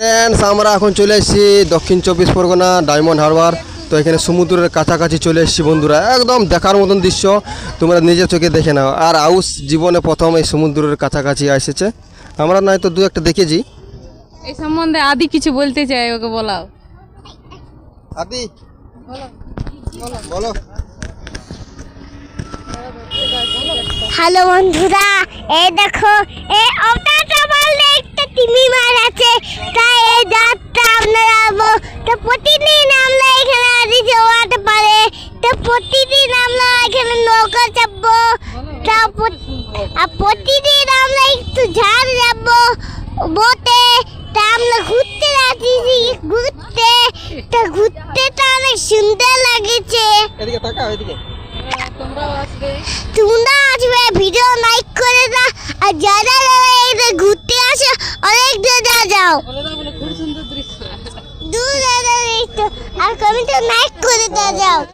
Friends, আমরা এখন চলে এসেছি দক্ষিণ চব্বিশ পরগনা ডায়মন্ড হারবার। তো এখানে সমুদ্রের কাছাকাছি চলে এসেছি বন্ধুরা, একদম দেখার মতন দৃশ্য, তোমরা নিজের চোখে দেখে নাও। আর আউস জীবনে প্রথম এই সমুদ্রের কাছাকাছি এসেছে, আমরা নয়তো দু একটা দেখেছি। এই সম্বন্ধে আদি কিছু বলতে চাই, ওকে বলাও। আদি বলো। হ্যালো বন্ধুরা, এই দেখো এই ওটাটা বললে একটা তিমি মাছ আছে, তাই এই যাত্রা আপনারা তো প্রতিদিন আমরা এখানে আসি জোয়াতে পারে, তো প্রতিদিন আমরা এখানে নৌকা চাপবো, তা প্রতিদিন আমরা একটু ঝাড় যাবো বোটে, তা আমরা ঘুরতে যাচ্ছি, ঘুরতে তো অনেক সুন্দর লাগছে। এদিকে তাকাও, এদিকে তোমরা আসবে, ভিডিও লাইক করে দাও, আর যারা ঘুরতে আসে অনেক দূর যাও, খুব সুন্দর দৃশ্য। দূর আর কমেন্টে লাইক করে দাও।